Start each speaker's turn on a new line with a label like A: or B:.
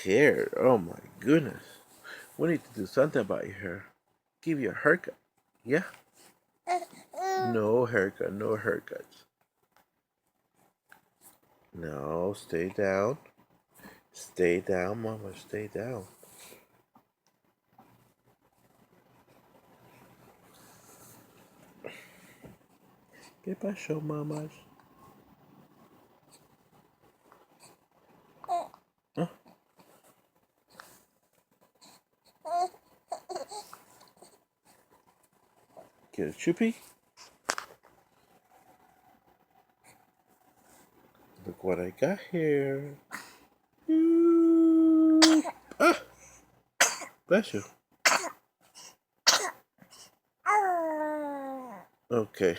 A: hair. Oh my goodness. We need to do something about your hair. Give you a haircut. Yeah? No haircut, no haircuts. No, stay down. Stay down, mama, stay down. ¿Qué pasó, mamas? ¿Ah? Get a chuppy? Look what I got here. Ah! Bless you. Okay.